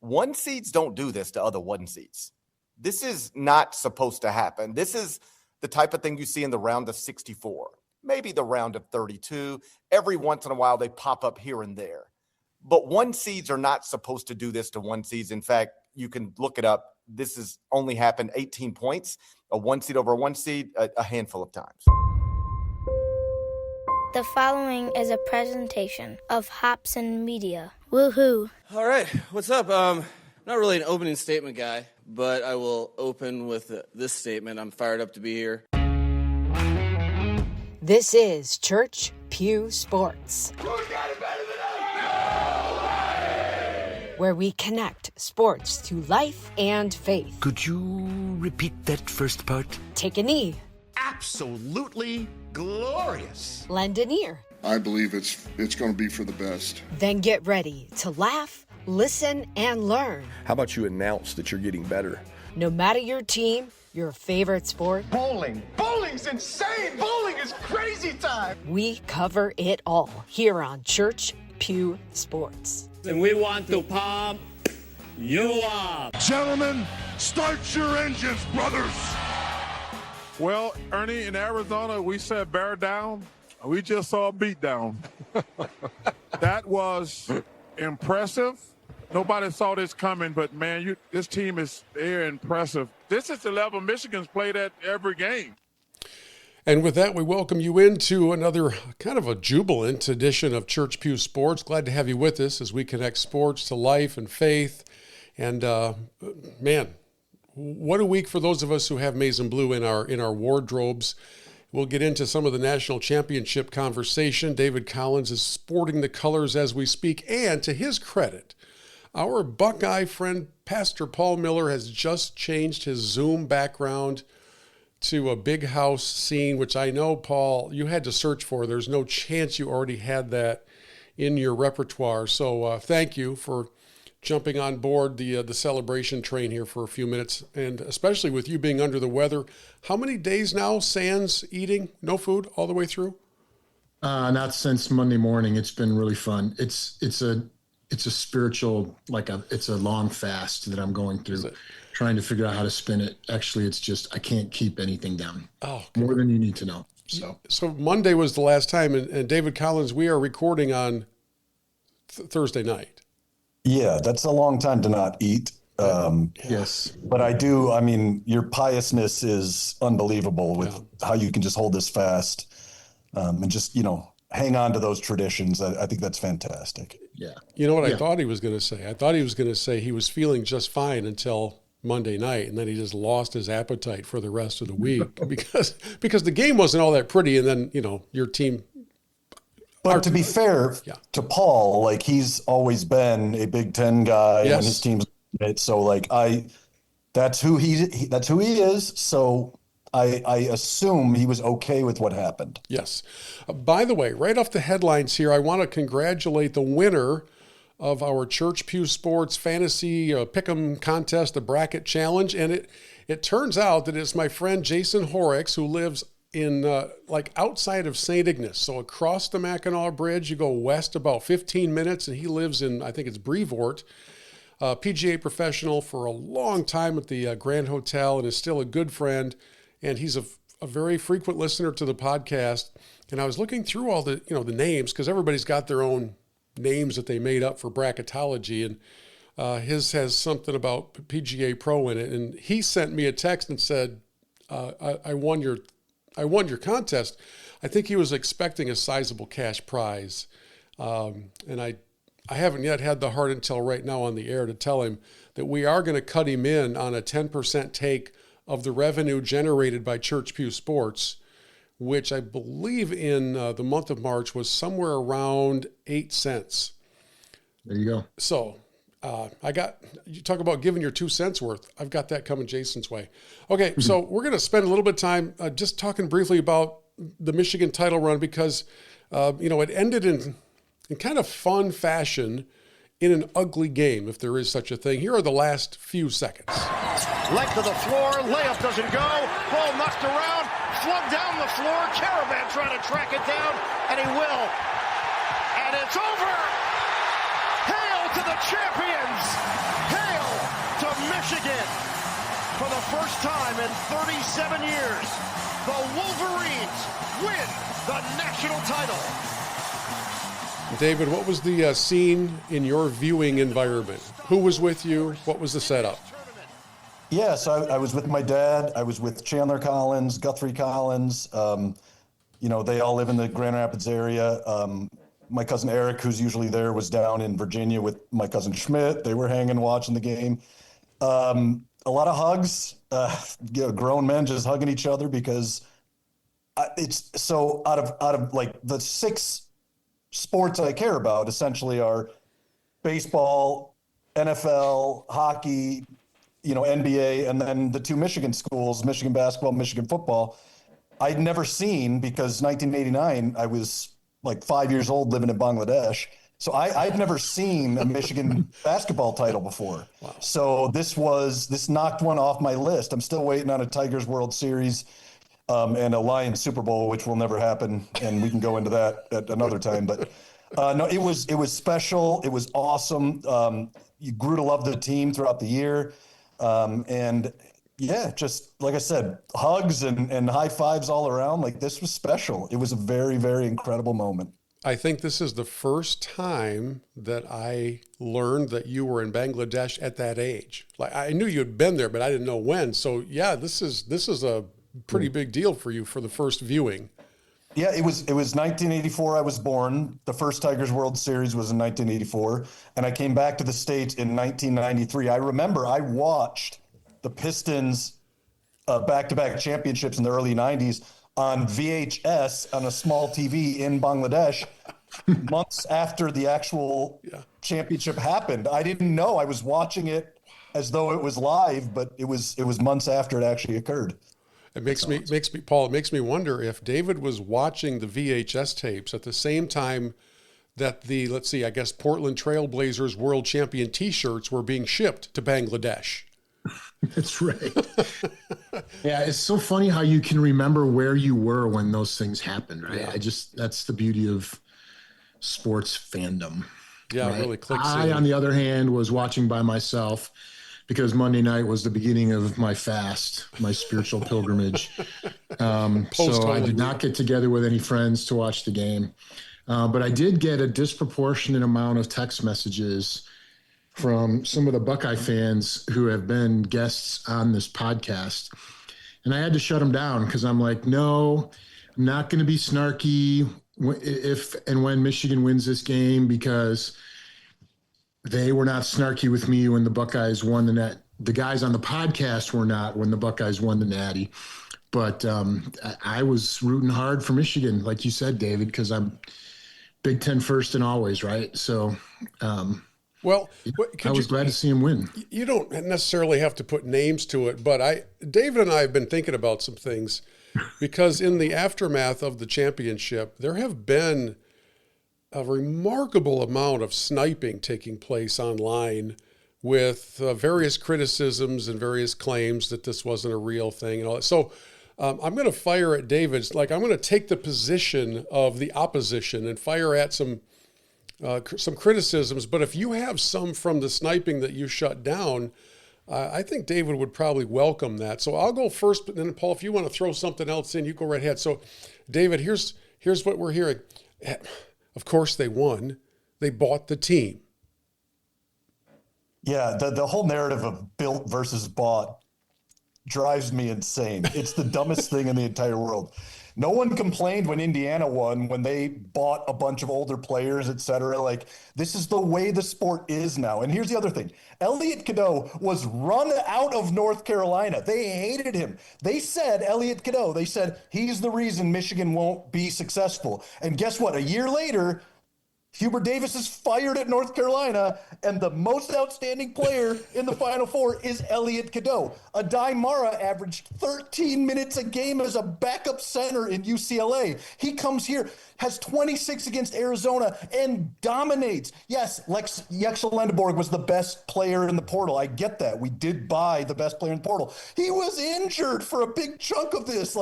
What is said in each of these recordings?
one seeds don't do this to other one seeds. This is not supposed to happen. This is the type of thing you see in the round of 64, maybe the round of 32. Every once in a while, they pop up here and there. But one seeds are not supposed to do this to one seeds. In fact, you can look it up. This has only happened 18 points, a one seed over a one seed, a handful of times. The following is a presentation of Hobson Media. Woohoo! All right, what's up? Not really an opening statement guy, but I will open with this statement. I'm fired up to be here. This is Church Pew Sports, where we connect sports to life and faith. Could you repeat that first part? Take a knee. Absolutely glorious. Lend an ear. I believe it's going to be for the best. Then get ready to laugh, listen, and learn. How about you announce that you're getting better? No matter your team, your favorite sport. Bowling. Bowling's insane. Bowling is crazy time. We cover it all here on Church Pew Sports. And we want to pump you up. Gentlemen, start your engines, brothers. Well, Ernie, in Arizona, we said bear down. We just saw a beat down. That was impressive. Nobody saw this coming, but, man, this team they're impressive. This is the level Michigan's played at every game. And with that, we welcome you into another kind of a jubilant edition of Church Pew Sports. Glad to have you with us as we connect sports to life and faith. And, man, what a week for those of us who have maize and blue in our wardrobes. We'll get into some of the national championship conversation. David Collins is sporting the colors as we speak. And to his credit, our Buckeye friend, Pastor Paul Miller, has just changed his Zoom background to a big house scene, which I know, Paul, you had to search for. There's no chance you already had that in your repertoire. So thank you for jumping on board the celebration train here for a few minutes, and especially with you being under the weather. How many days now, sans eating, no food all the way through? Not since Monday morning. It's been really fun. It's a spiritual, it's a long fast that I'm going through, trying to figure out how to spin it. Actually, it's just I can't keep anything down. Oh, more than you need to know. So Monday was the last time, and David Collins, we are recording on Thursday night. Yeah, that's a long time to not eat. Yes. But I mean, your piousness is unbelievable with how you can just hold this fast and just, hang on to those traditions. I think that's fantastic. Yeah. You know what I thought he was going to say? I thought he was going to say he was feeling just fine until Monday night, and then he just lost his appetite for the rest of the week because the game wasn't all that pretty, and then, your team. But to be fair to Paul, he's always been a Big Ten guy and his team's it. So that's who he is. So I assume he was okay with what happened. Yes. By the way, right off the headlines here, I want to congratulate the winner of our Church Pew Sports Fantasy Pick'em Contest, the Bracket Challenge. And it turns out that it's my friend Jason Horrocks, who lives in outside of St. Ignace. So across the Mackinac Bridge, you go west about 15 minutes, and he lives in, I think it's Brevoort, PGA professional for a long time at the Grand Hotel, and is still a good friend. And he's a very frequent listener to the podcast. And I was looking through all the, the names, because everybody's got their own names that they made up for bracketology. And his has something about PGA Pro in it. And he sent me a text and said, I won your contest. I think he was expecting a sizable cash prize. And I haven't yet had the heart until right now on the air to tell him that we are going to cut him in on a 10% take of the revenue generated by Church Pew Sports, which I believe in the month of March was somewhere around 8 cents. There you go. So you talk about giving your 2 cents worth. I've got that coming Jason's way. Okay, so we're going to spend a little bit of time just talking briefly about the Michigan title run because, it ended in kind of fun fashion in an ugly game, if there is such a thing. Here are the last few seconds. Leg to the floor, layup doesn't go, ball knocked around, flung down the floor, Caravan trying to track it down, and he will. And it's over! Hail to the champions. Hail to Michigan. For the first time in 37 years, the Wolverines win the national title. David, what was the scene in your viewing environment? Who was with you? What was the setup? Yeah, so I was with my dad. I was with Chandler Collins, Guthrie Collins. They all live in the Grand Rapids area. My cousin Eric, who's usually there, was down in Virginia with my cousin Schmidt. They were hanging, watching the game. A lot of hugs, grown men just hugging each other because it's so out of like the 6 sports I care about essentially are baseball, NFL, hockey, NBA, and then the 2 Michigan schools, Michigan basketball, Michigan football. I'd never seen, because 1989, I was like 5 years old living in Bangladesh. So I'd never seen a Michigan basketball title before. Wow. So this knocked one off my list. I'm still waiting on a Tigers World Series and a Lions Super Bowl, which will never happen. And we can go into that at another time. But no, it was special. It was awesome. You grew to love the team throughout the year. And yeah, just like I said, hugs and high fives all around. Like, this was special. It was a very, very incredible moment. I think this is the first time that I learned that you were in Bangladesh at that age. Like, I knew you'd been there, but I didn't know when. So yeah, this is a pretty big deal for you for the first viewing. Yeah, it was 1984 I was born. The first Tigers World Series was in 1984, and I came back to the States in 1993. I remember I watched the Pistons back-to-back championships in the early 90s on VHS on a small TV in Bangladesh months after the actual championship happened. I didn't know. I was watching it as though it was live, but it was months after it actually occurred. It makes me wonder if David was watching the VHS tapes at the same time that the, Portland Trailblazers World Champion t-shirts were being shipped to Bangladesh. That's right. Yeah, it's so funny how you can remember where you were when those things happened, right? Yeah. That's the beauty of sports fandom. Yeah, right? It really clicks. I, on the other hand, was watching by myself because Monday night was the beginning of my fast, my spiritual pilgrimage. So I did not get together with any friends to watch the game. But I did get a disproportionate amount of text messages from some of the Buckeye fans who have been guests on this podcast. And I had to shut them down because I'm like, no, I'm not going to be snarky if and when Michigan wins this game, because they were not snarky with me when the Buckeyes won the net. The guys on the podcast were not when the Buckeyes won the Natty. But I was rooting hard for Michigan, like you said, David, because I'm Big Ten first and always, right? So well, I was glad to see him win. You don't necessarily have to put names to it, but David and I have been thinking about some things because in the aftermath of the championship, there have been a remarkable amount of sniping taking place online with various criticisms and various claims that this wasn't a real thing and all that. So I'm going to fire at David's, I'm going to take the position of the opposition and fire at some criticisms. But if you have some from the sniping that you shut down, I think David would probably welcome that. So I'll go first, but then Paul, if you want to throw something else in, you go right ahead. So David, here's what we're hearing. Of course they won. They bought the team. Yeah, the whole narrative of built versus bought drives me insane. It's the dumbest thing in the entire world. No one complained when Indiana won, when they bought a bunch of older players, et cetera. Like, this is the way the sport is now. And here's the other thing. Elliot Cadeau was run out of North Carolina. They hated him. They said, Elliot Cadeau, they said, he's the reason Michigan won't be successful. And guess what? A year later, Hubert Davis is fired at North Carolina, and the most outstanding player in the Final Four is Elliot Cadeau. Adai Mara averaged 13 minutes a game as a backup center in UCLA. He comes here, has 26 against Arizona, and dominates. Yes, Yexel Lendeborg was the best player in the portal. I get that. We did buy the best player in the portal. He was injured for a big chunk of this.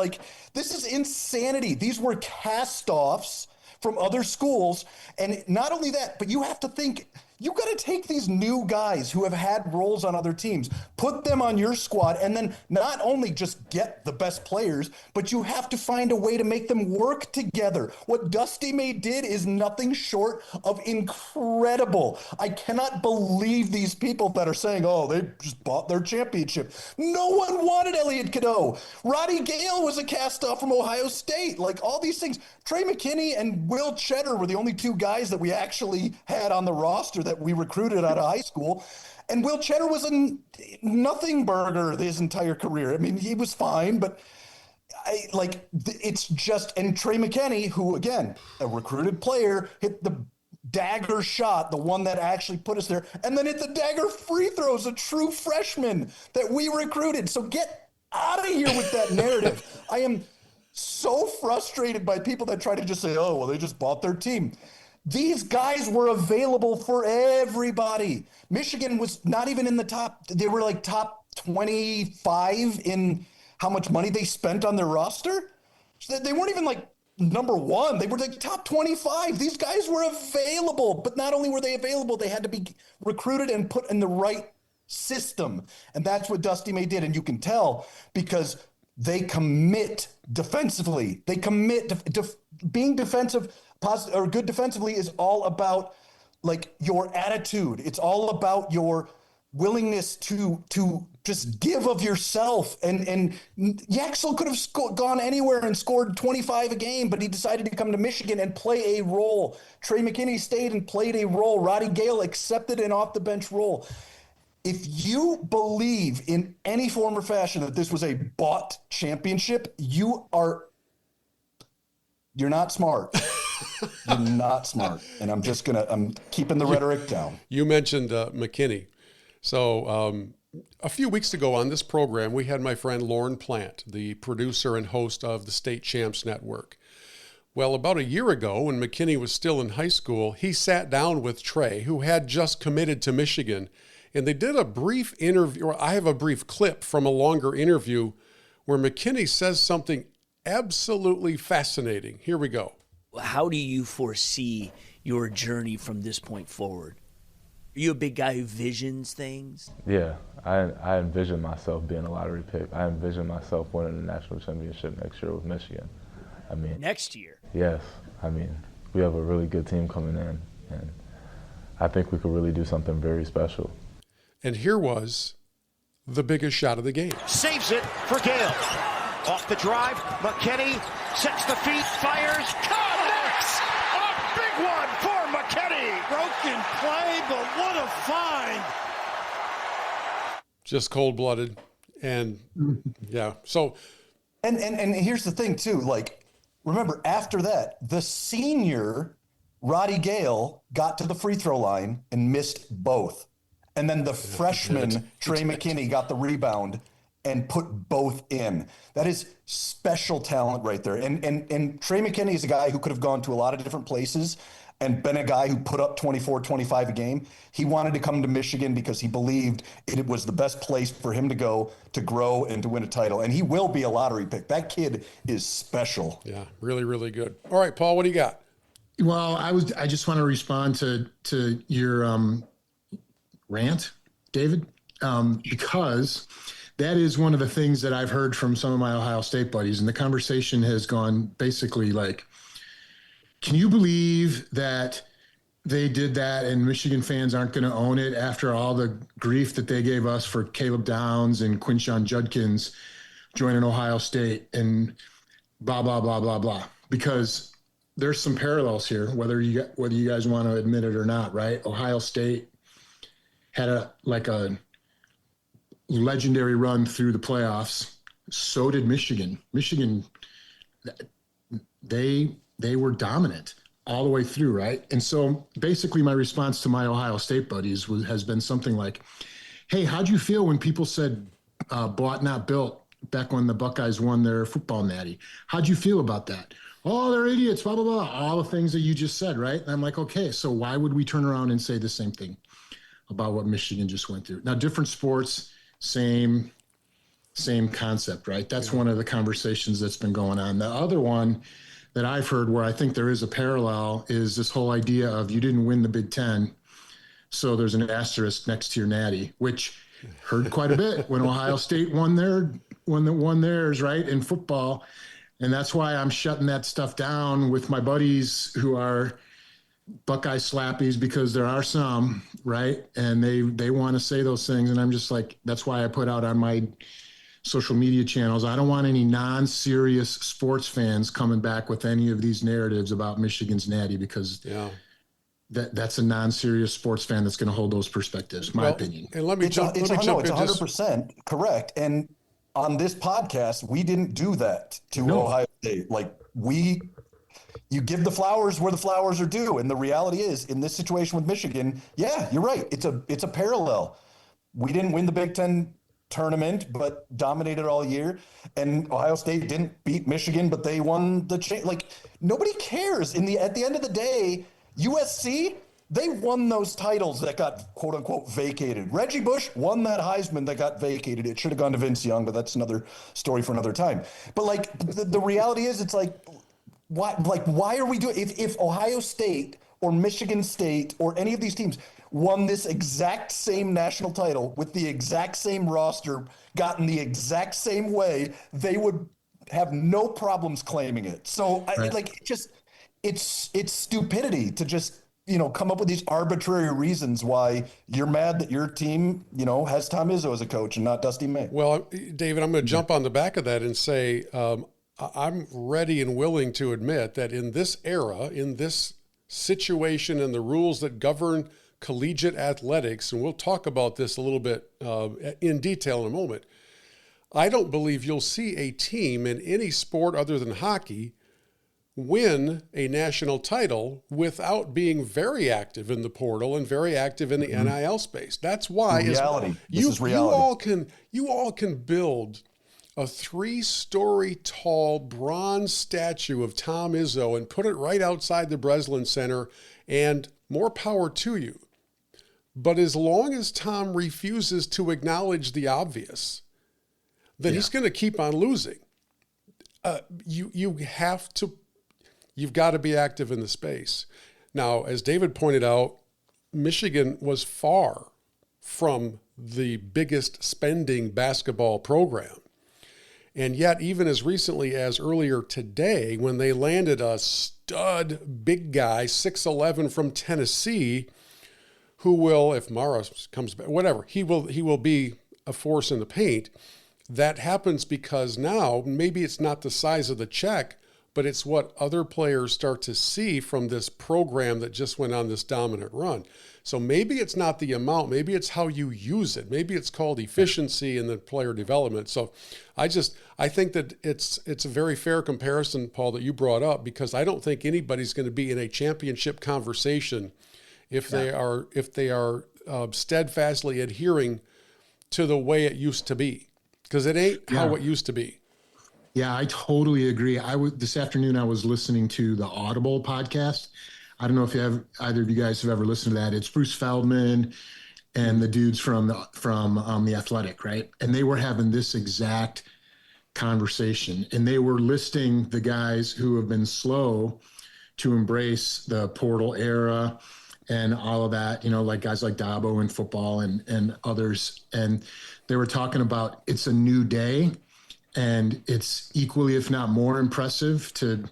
This is insanity. These were cast-offs from other schools. And not only that, but you have to think, You got to take these new guys who have had roles on other teams, put them on your squad, and then not only just get the best players, but you have to find a way to make them work together. What Dusty May did is nothing short of incredible. I cannot believe these people that are saying, oh, they just bought their championship. No one wanted Elliot Cadeau. Roddy Gale was a cast-off from Ohio State. Like, all these things. Trey McKinney and Will Cheddar were the only two guys that we actually had on the roster that we recruited out of high school. And Will Cheddar was a nothing burger his entire career. I mean, he was fine, but it's just, and Trey McKinney, who, again, a recruited player, hit the dagger shot, the one that actually put us there, and then hit the dagger free throws, a true freshman that we recruited. So get out of here with that narrative. I am so frustrated by people that try to just say, oh, well, they just bought their team. These guys were available for everybody. Michigan was not even in the top. They were like top 25 in how much money they spent on their roster. So they weren't even like number one. They were like top 25. These guys were available, but not only were they available, they had to be recruited and put in the right system. And that's what Dusty May did. And you can tell because they commit defensively. They commit to being defensive, positive or good defensively is all about like your attitude. It's all about your willingness to just give of yourself. And Yaxel could have gone anywhere and scored 25 a game, but he decided to come to Michigan and play a role. Trey McKinney stayed and played a role. Roddy Gale accepted an off the bench role. If you believe in any form or fashion that this was a bought championship, you're not smart. You're not smart. And I'm keeping the rhetoric down. You mentioned McKinney. So a few weeks ago on this program, we had my friend Lauren Plant, the producer and host of the State Champs Network. Well, about a year ago, when McKinney was still in high school, he sat down with Trey, who had just committed to Michigan, and they did a brief interview, or I have a brief clip from a longer interview where McKinney says something absolutely fascinating. Here we go. How do you foresee your journey from this point forward? Are you a big guy who visions things? Yeah, I envision myself being a lottery pick. I envision myself winning the national championship next year with Michigan. I mean, next year? Yes. I mean, we have a really good team coming in, and I think we could really do something very special. And here was the biggest shot of the game. Saves it for Gale. Off the drive, McKinney sets the feet, fires, connects! A big one for McKinney! Broken play, but what a find! Just cold-blooded. And, yeah, so... And here's the thing, too. Like, remember, after that, the senior, Roddy Gale, got to the free throw line and missed both. And then the freshman, Trey McKinney, got the rebound and put both in. That is special talent right there. And Trey McKinney is a guy who could have gone to a lot of different places and been a guy who put up 24, 25 a game. He wanted to come to Michigan because he believed it was the best place for him to go to grow and to win a title. And he will be a lottery pick. That kid is special. Yeah, really, really good. All right, Paul, what do you got? Well, I just want to respond to your rant, David, because that is one of the things that I've heard from some of my Ohio State buddies. And the conversation has gone basically like, can you believe that they did that and Michigan fans aren't going to own it after all the grief that they gave us for Caleb Downs and Quinshon Judkins joining Ohio State and blah, blah, blah, blah, blah. Because there's some parallels here, whether you guys want to admit it or not, right? Ohio State had a legendary run through the playoffs. So did Michigan. Michigan, they were dominant all the way through, right? And so basically my response to my Ohio State buddies has been something like, hey, how'd you feel when people said bought, not built back when the Buckeyes won their football natty? How'd you feel about that? Oh, they're idiots, blah, blah, blah. All the things that you just said, right? And I'm like, okay, so why would we turn around and say the same thing about what Michigan just went through? Now, different sports, same concept, right? That's one of the conversations that's been going on. The other one that I've heard where I think there is a parallel is this whole idea of you didn't win the Big Ten, So there's an asterisk next to your Natty, which heard quite a bit when Ohio State won theirs, right, in football. And that's why I'm shutting that stuff down with my buddies who are Buckeye slappies, because there are some, right? And they want to say those things. And I'm just like, that's why I put out on my social media channels, I don't want any non-serious sports fans coming back with any of these narratives about Michigan's Natty, because that's a non-serious sports fan that's going to hold those perspectives, my opinion. And let me jump in. It's 100% correct. And on this podcast, we didn't do that to Ohio State. Like, you give the flowers where the flowers are due. And the reality is, in this situation with Michigan, yeah, you're right. It's a parallel. We didn't win the Big Ten tournament, but dominated all year. And Ohio State didn't beat Michigan, but they won the like, nobody cares. At the end of the day, USC, they won those titles that got quote unquote vacated. Reggie Bush won that Heisman that got vacated. It should have gone to Vince Young, but that's another story for another time. But like, the reality is, it's like, why are we doing, if Ohio State or Michigan State or any of these teams won this exact same national title with the exact same roster, gotten the exact same way, they would have no problems claiming it. So it's stupidity to just, come up with these arbitrary reasons why you're mad that your team, has Tom Izzo as a coach and not Dusty May. Well, David, I'm going to jump on the back of that and say, I'm ready and willing to admit that in this era, in this situation, and the rules that govern collegiate athletics, and we'll talk about this a little bit in detail in a moment, I don't believe you'll see a team in any sport other than hockey win a national title without being very active in the portal and very active in the NIL space. That's why reality. This is reality. You all can build a 3-story tall bronze statue of Tom Izzo and put it right outside the Breslin Center, and more power to you. But as long as Tom refuses to acknowledge the obvious, then he's going to keep on losing. You've got to be active in the space. Now, as David pointed out, Michigan was far from the biggest spending basketball program. And yet, even as recently as earlier today, when they landed a stud big guy, 6'11" from Tennessee, who will, if Mara comes back, whatever, he will be a force in the paint. That happens because now maybe it's not the size of the check, but it's what other players start to see from this program that just went on this dominant run. So maybe it's not the amount, maybe it's how you use it. Maybe it's called efficiency in the player development. So I think that it's a very fair comparison, Paul, that you brought up, because I don't think anybody's going to be in a championship conversation if they are steadfastly adhering to the way it used to be, because it ain't how it used to be. Yeah, I totally agree. This afternoon I was listening to the Audible podcast. I don't know if either of you guys have ever listened to that. It's Bruce Feldman and the dudes from The Athletic, right? And they were having this exact conversation, and they were listing the guys who have been slow to embrace the portal era and all of that, like guys like Dabo in football and others. And they were talking about it's a new day. And it's equally, if not more, impressive to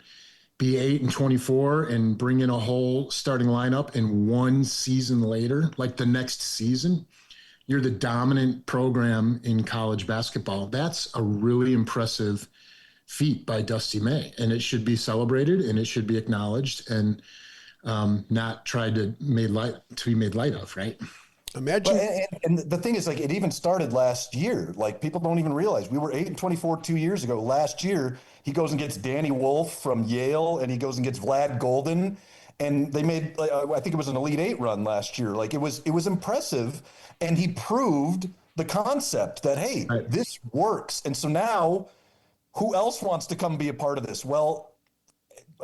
be 8-24 and bring in a whole starting lineup, and one season later, like the next season, you're the dominant program in college basketball. That's a really impressive feat by Dusty May, and it should be celebrated and it should be acknowledged, and not tried to be made light of, right? Imagine. And the thing is, like, it even started last year. Like, people don't even realize we were 8-24 2 years ago. Last year, he goes and gets Danny Wolf from Yale, and he goes and gets Vlad Golden, and they made, I think it was an Elite Eight run last year. Like, it was impressive, and he proved the concept that, hey, this works. And so now, who else wants to come be a part of this? Well,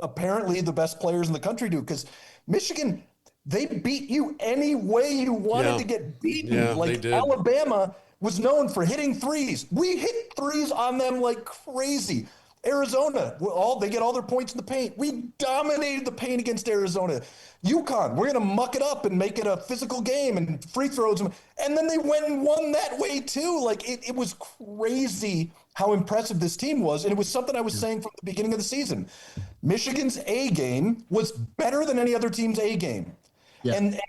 apparently the best players in the country do, because Michigan, they beat you any way you wanted to get beaten. Yeah, like, they did. Alabama was known for hitting threes. We hit threes on them like crazy. Arizona, they get all their points in the paint. We dominated the paint against Arizona. UConn, we're going to muck it up and make it a physical game and free throws. And then they went and won that way too. Like it was crazy how impressive this team was. And it was something I was saying from the beginning of the season. Michigan's A game was better than any other team's A game. Yeah. And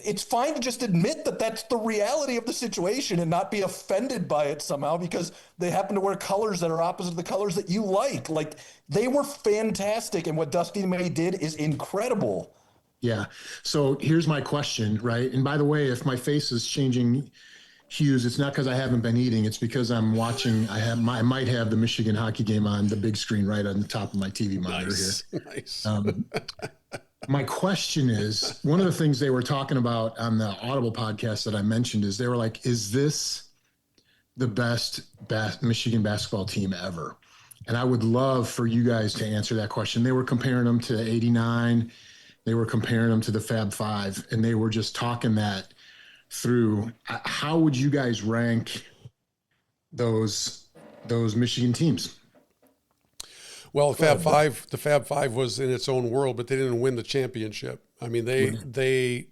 it's fine to just admit that that's the reality of the situation and not be offended by it somehow because they happen to wear colors that are opposite of the colors that you like. Like, they were fantastic, and what Dusty May did is incredible. Yeah. So here's my question, right? And by the way, if my face is changing hues, it's not because I haven't been eating. It's because I'm watching. I might have the Michigan hockey game on the big screen right on the top of my TV monitor here. Nice. My question is, one of the things they were talking about on the Audible podcast that I mentioned is they were like, is this the best Michigan basketball team ever? And I would love for you guys to answer that question. They were comparing them to 89. They were comparing them to the Fab Five, and they were just talking that through. How would you guys rank those Michigan teams? Well, the Fab Five was in its own world, but they didn't win the championship. I mean, they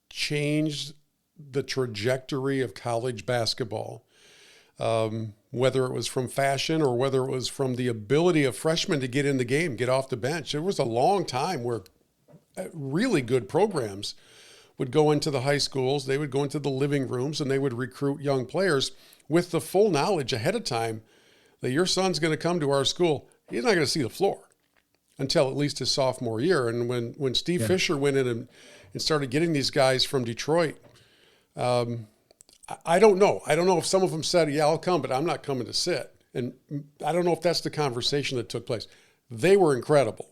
changed the trajectory of college basketball, whether it was from fashion or whether it was from the ability of freshmen to get in the game, get off the bench. There was a long time where really good programs would go into the high schools, they would go into the living rooms, and they would recruit young players with the full knowledge ahead of time that your son's going to come to our school. He's not going to see the floor until at least his sophomore year. And when Steve Fisher went in and started getting these guys from Detroit, I don't know. I don't know if some of them said, yeah, I'll come, but I'm not coming to sit. And I don't know if that's the conversation that took place. They were incredible.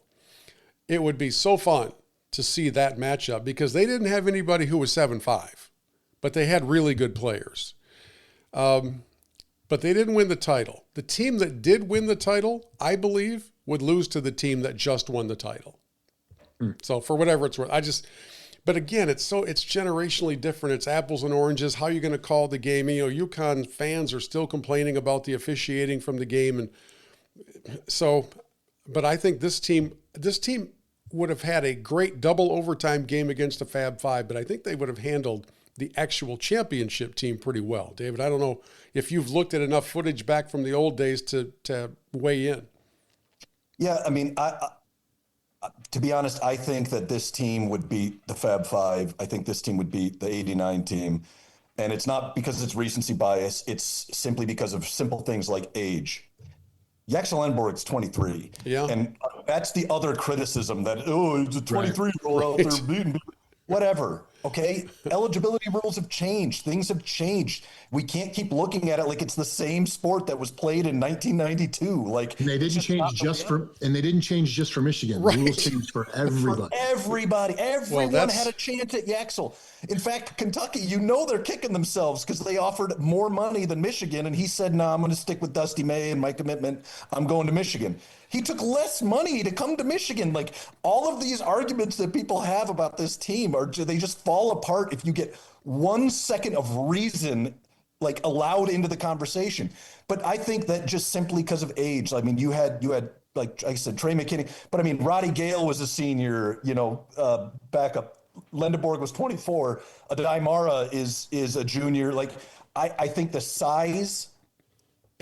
It would be so fun to see that matchup because they didn't have anybody who was 7'5", but they had really good players. But they didn't win the title. The team that did win the title, I believe, would lose to the team that just won the title. So for whatever it's worth, but again, it's generationally different. It's apples and oranges. How are you going to call the game? You know, UConn fans are still complaining about the officiating from the game. And so, but I think this team would have had a great double overtime game against the Fab Five, but I think they would have handled the actual championship team pretty well. David, I don't know if you've looked at enough footage back from the old days to weigh in. Yeah, I mean, to be honest, I think that this team would beat the Fab Five. I think this team would beat the 89 team. And it's not because it's recency bias. It's simply because of simple things like age. Yaxel-Enborg's 23. Yeah. And that's the other criticism that, it's a 23-year-old out there beating people. Whatever. Okay. Eligibility rules have changed. Things have changed. We can't keep looking at it like it's the same sport that was played in 1992. Like, and they didn't change just for Michigan. Right. The rules changed for everybody. Everyone had a chance at Yaxel. In fact, Kentucky, they're kicking themselves because they offered more money than Michigan, and he said, "No, I'm going to stick with Dusty May and my commitment. I'm going to Michigan." He took less money to come to Michigan. Like, all of these arguments that people have about this team they just fall apart if you get 1 second of reason like allowed into the conversation. But I think that just simply because of age, I mean, you had like I said, Trey McKinney, but I mean, Roddy Gale was a senior, backup. Lendeborg was 24. Adai Mara is a junior. Like, I think the size,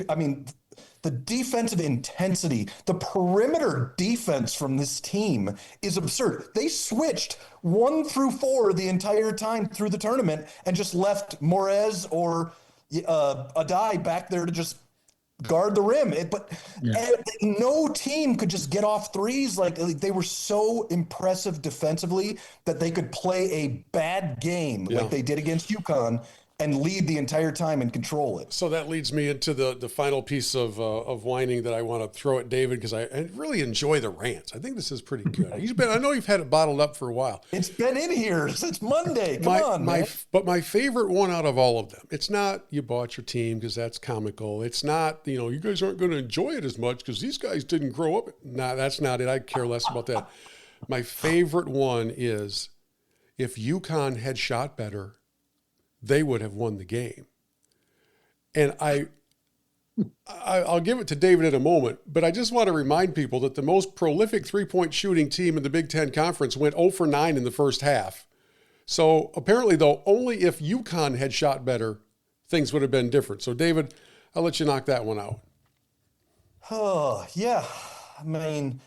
I mean, the defensive intensity, the perimeter defense from this team is absurd. They switched 1 through 4 the entire time through the tournament and just left Morez or Adai back there to just guard the rim. No team could just get off threes. Like, they were so impressive defensively that they could play a bad game like they did against UConn and lead the entire time and control it. So that leads me into the final piece of whining that I want to throw at David, because I really enjoy the rants. I think this is pretty good. I know you've had it bottled up for a while. It's been in here since Monday. Come on, man. But my favorite one out of all of them, it's not you bought your team because that's comical. It's not, you guys aren't going to enjoy it as much because these guys didn't grow up. Nah, that's not it. I care less about that. My favorite one is if UConn had shot better, they would have won the game. And I'll give it to David in a moment, but I just want to remind people that the most prolific three-point shooting team in the Big Ten Conference went 0 for 9 in the first half. So apparently, though, only if UConn had shot better, things would have been different. So, David, I'll let you knock that one out. Oh, yeah. I mean,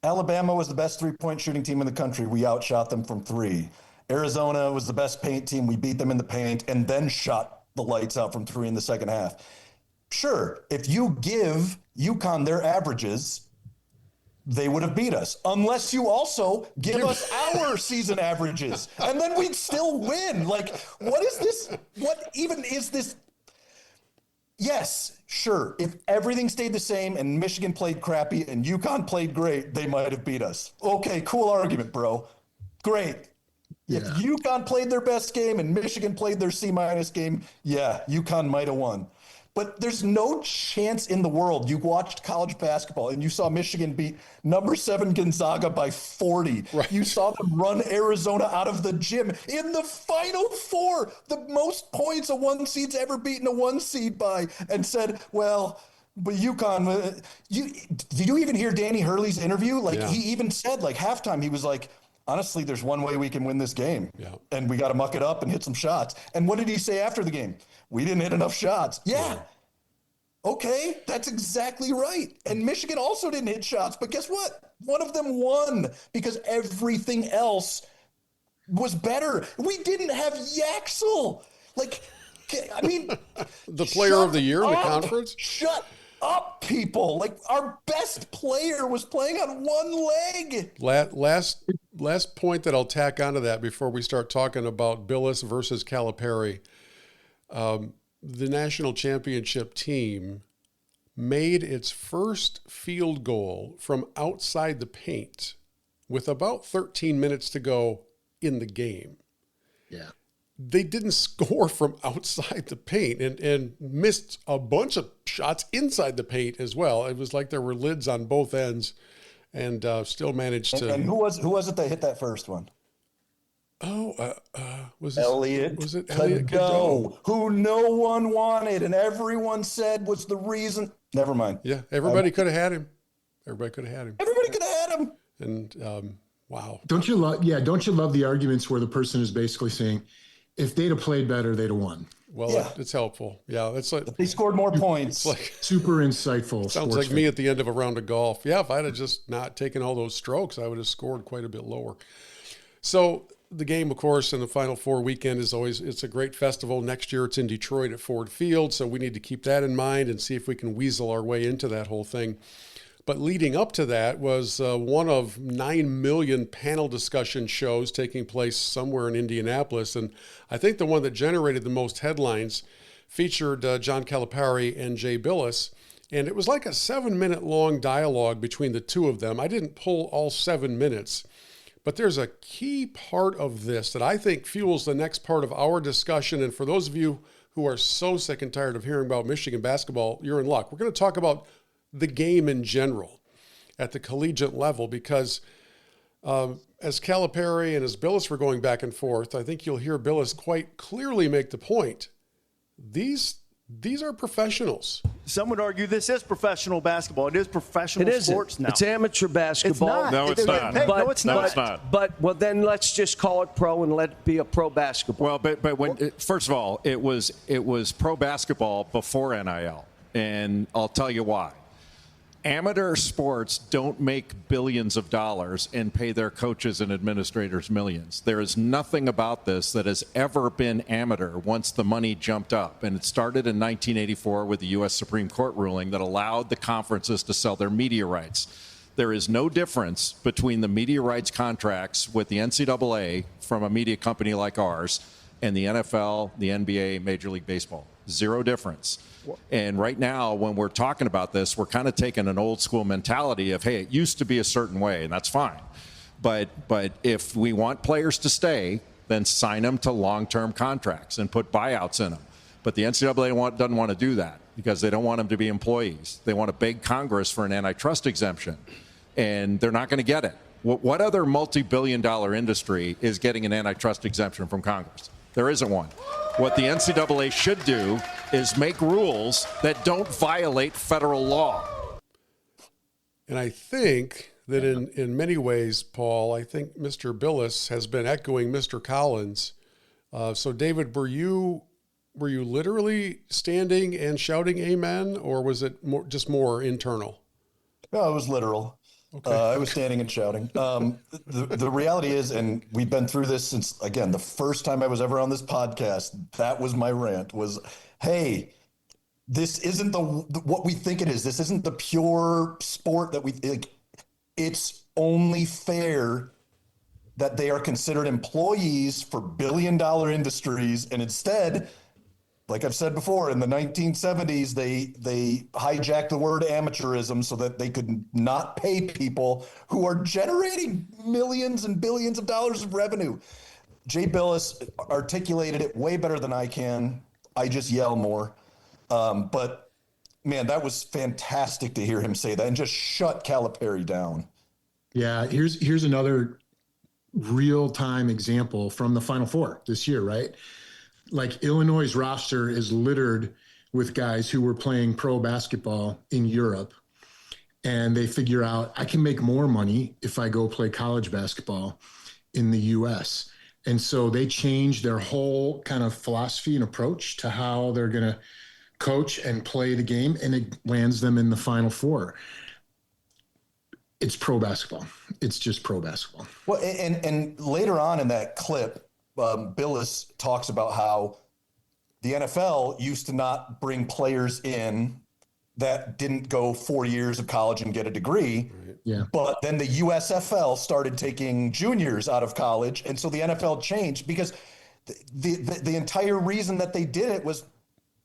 Alabama was the best three-point shooting team in the country. We outshot them from 3. Arizona was the best paint team. We beat them in the paint and then shot the lights out from 3 in the second half. Sure, if you give UConn their averages, they would have beat us. Unless you also give us our season averages, and then we'd still win. Like, what is this? What even is this? Yes, sure. If everything stayed the same and Michigan played crappy and UConn played great, they might have beat us. Okay, cool argument, bro. Great. Yeah. If UConn played their best game and Michigan played their C- game, yeah, UConn might have won. But there's no chance in the world. You watched college basketball and you saw Michigan beat number 7 Gonzaga by 40. Right. You saw them run Arizona out of the gym in the Final Four, the most points a 1 seed's ever beaten a 1 seed by, and said, well, but UConn, did you even hear Danny Hurley's interview? Like, he even said, like, halftime, he was like, honestly, there's one way we can win this game, and we got to muck it up and hit some shots. And what did he say after the game? We didn't hit enough shots. Yeah. Okay, that's exactly right. And Michigan also didn't hit shots, but guess what? One of them won because everything else was better. We didn't have Yaxel. Like, I mean, the player of the year in the conference? Shut up, people. Like, our best player was playing on one leg. Last point that I'll tack onto that before we start talking about Billis versus Calipari. The national championship team made its first field goal from outside the paint with about 13 minutes to go in the game. Yeah. They didn't score from outside the paint and missed a bunch of shots inside the paint as well. It was like there were lids on both ends, and still managed to. And who was it that hit that first one? Was Elliot? Was it Elliot Cadeau, who no one wanted, and everyone said was the reason. Never mind. Yeah, everybody could have had him. Everybody could have had him. Everybody could have had him. And wow. Don't you love the arguments where the person is basically saying, if they'd have played better, they'd have won. Well, it's helpful. Yeah, that's like they scored more points. It's like super insightful. Sounds like me at the end of a round of golf. Yeah, if I'd have just not taken all those strokes, I would have scored quite a bit lower. So the game, of course, in the Final Four weekend it's a great festival. Next year it's in Detroit at Ford Field, so we need to keep that in mind and see if we can weasel our way into that whole thing. But leading up to that was one of 9 million panel discussion shows taking place somewhere in Indianapolis. And I think the one that generated the most headlines featured John Calipari and Jay Billis. And it was like a 7-minute long dialogue between the two of them. I didn't pull all 7 minutes, but there's a key part of this that I think fuels the next part of our discussion. And for those of you who are so sick and tired of hearing about Michigan basketball, you're in luck. We're going to talk about the game in general at the collegiate level, because as Calipari and as Billis were going back and forth, I think you'll hear Billis quite clearly make the point. These are professionals. Some would argue this is professional basketball. It is professional sports now. It's amateur basketball. It's not. No, it's not. No, it's not. But well, then let's just call it pro and let it be a pro basketball. Well, but when first of all, it was pro basketball before NIL, and I'll tell you why. Amateur sports don't make billions of dollars and pay their coaches and administrators millions. There is nothing about this that has ever been amateur once the money jumped up. And it started in 1984 with the U.S. Supreme Court ruling that allowed the conferences to sell their media rights. There is no difference between the media rights contracts with the NCAA from a media company like ours and the NFL, the NBA, Major League Baseball. Zero difference. And right now, when we're talking about this, we're kind of taking an old school mentality of, hey, it used to be a certain way, and that's fine. But if we want players to stay, then sign them to long-term contracts and put buyouts in them. But the NCAA doesn't want to do that because they don't want them to be employees. They want to beg Congress for an antitrust exemption, and they're not going to get it. What other multi-billion-dollar industry is getting an antitrust exemption from Congress? There isn't one. What the NCAA should do is make rules that don't violate federal law. And I think that in many ways, Paul, I think Mr. Billis has been echoing Mr. Collins. So, David, were you literally standing and shouting amen, or was it just more internal? No, it was literal. Okay. I was standing and shouting. The reality is, and we've been through this since, again, the first time I was ever on this podcast, that was my rant was, hey, this isn't what we think it is. This isn't the pure sport that we think. It's only fair that they are considered employees for billion-dollar industries, and instead, like I've said before, in the 1970s, they hijacked the word amateurism so that they could not pay people who are generating millions and billions of dollars of revenue. Jay Billis articulated it way better than I can. I just yell more. But man, that was fantastic to hear him say that and just shut Calipari down. Yeah, here's another real-time example from the Final Four this year, right? Like Illinois' roster is littered with guys who were playing pro basketball in Europe, and they figure out I can make more money if I go play college basketball in the U.S. And so they change their whole kind of philosophy and approach to how they're going to coach and play the game, and it lands them in the Final Four. It's pro basketball. It's just pro basketball. Well, and later on in that clip, Billis talks about how the NFL used to not bring players in that didn't go 4 years of college and get a degree. Yeah. But then the USFL started taking juniors out of college. And so the NFL changed because the entire reason that they did it was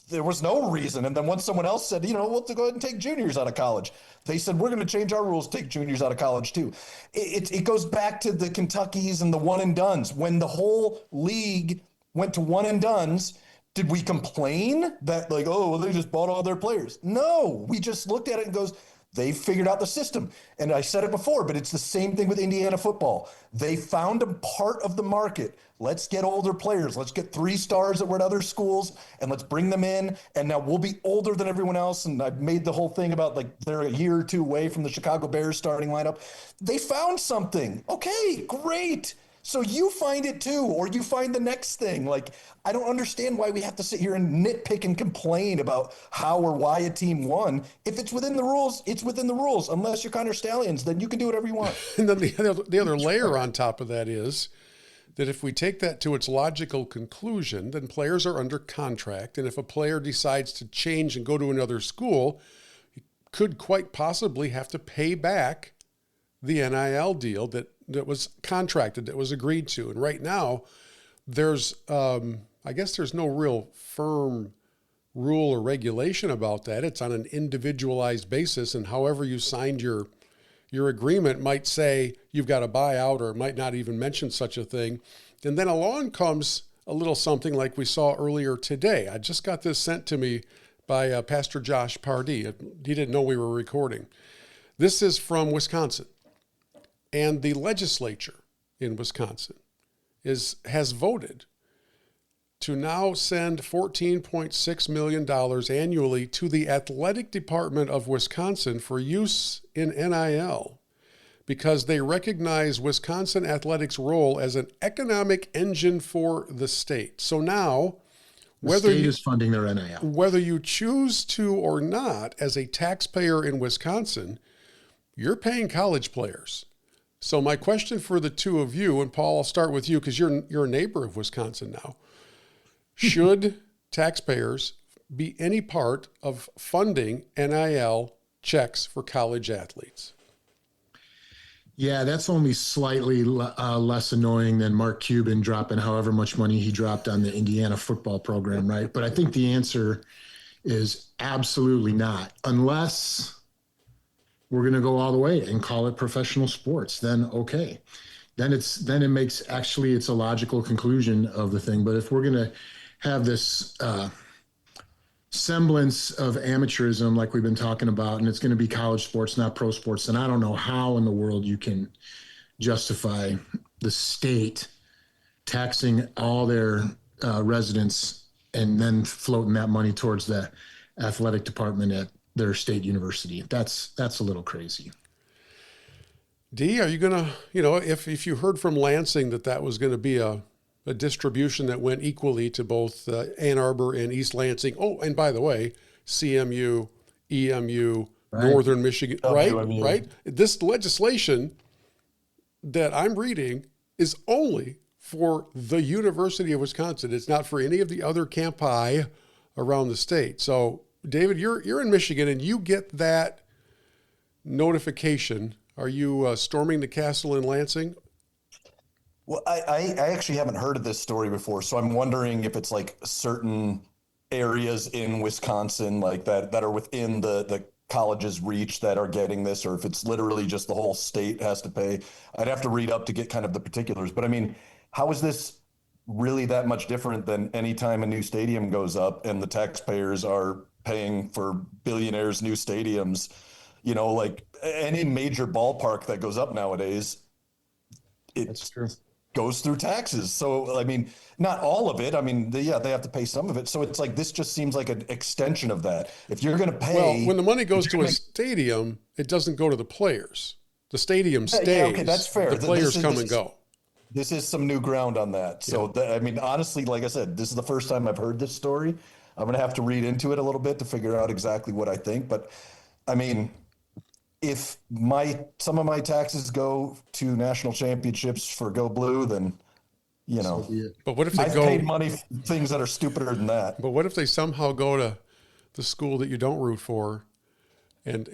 there was no reason. And then once someone else said, we'll go ahead and take juniors out of college, they said, we're going to change our rules, take juniors out of college too. It goes back to the Kentuckys and the one and dones. When the whole league went to one and dones, did we complain that they just bought all their players? No, we just looked at it and goes, they figured out the system. And I said it before, but it's the same thing with Indiana football. They found a part of the market. Let's get older players. Let's get 3 stars that were at other schools and let's bring them in. And now we'll be older than everyone else. And I've made the whole thing about they're a year or two away from the Chicago Bears starting lineup. They found something. Okay, great. So you find it too, or you find the next thing. I don't understand why we have to sit here and nitpick and complain about how or why a team won. If it's within the rules, it's within the rules. Unless you're Connor Stallions, then you can do whatever you want. And then the other layer on top of that is that if we take that to its logical conclusion, then players are under contract. And if a player decides to change and go to another school, he could quite possibly have to pay back the NIL deal that was contracted, that was agreed to. And right now, there's, I guess there's no real firm rule or regulation about that. It's on an individualized basis, and however you signed your agreement might say you've got a buyout, or it might not even mention such a thing. And then along comes a little something like we saw earlier today. I just got this sent to me by Pastor Josh Pardee. He didn't know we were recording. This is from Wisconsin. And the legislature in Wisconsin has voted to now send $14.6 million annually to the athletic department of Wisconsin for use in NIL because they recognize Wisconsin athletics' role as an economic engine for the state. So now, the state is funding their NIL. Whether you choose to or not, as a taxpayer in Wisconsin, you're paying college players. So my question for the two of you, and Paul, I'll start with you because you're a neighbor of Wisconsin now. Should taxpayers be any part of funding NIL checks for college athletes? Yeah, that's only slightly less annoying than Mark Cuban dropping however much money he dropped on the Indiana football program, right? But I think the answer is absolutely not, unless we're going to go all the way and call it professional sports. Then okay, then it's a logical conclusion of the thing. But if we're going to have this semblance of amateurism like we've been talking about, and it's going to be college sports, not pro sports, then I don't know how in the world you can justify the state taxing all their residents and then floating that money towards the athletic department at their state university. That's a little crazy. Dee, are you going to, if you heard from Lansing that was going to be a distribution that went equally to both Ann Arbor and East Lansing. Oh, and by the way, CMU, EMU, right. Northern Michigan, WMU. Right? This legislation that I'm reading is only for the University of Wisconsin. It's not for any of the other campi around the state. So, David, you're in Michigan and you get that notification. Are you storming the castle in Lansing? Well, I actually haven't heard of this story before, so I'm wondering if it's like certain areas in Wisconsin like that are within the college's reach that are getting this, or if it's literally just the whole state has to pay. I'd have to read up to get kind of the particulars. But I mean, how is this really that much different than any time a new stadium goes up and the taxpayers are paying for billionaires' new stadiums? Like any major ballpark that goes up nowadays, that's true. Goes through taxes. So, I mean, not all of it. I mean, they have to pay some of it. So it's like, this just seems like an extension of that. If you're going to pay. Well, when the money goes to a stadium, it doesn't go to the players. The stadium stays. Yeah, okay, that's fair. The players come and go. This is some new ground on that. So, I mean, honestly, like I said, this is the first time I've heard this story. I'm going to have to read into it a little bit to figure out exactly what I think. But, I mean, if some of my taxes go to national championships for Go Blue, then, but what if I've paid money for things that are stupider than that. But what if they somehow go to the school that you don't root for? And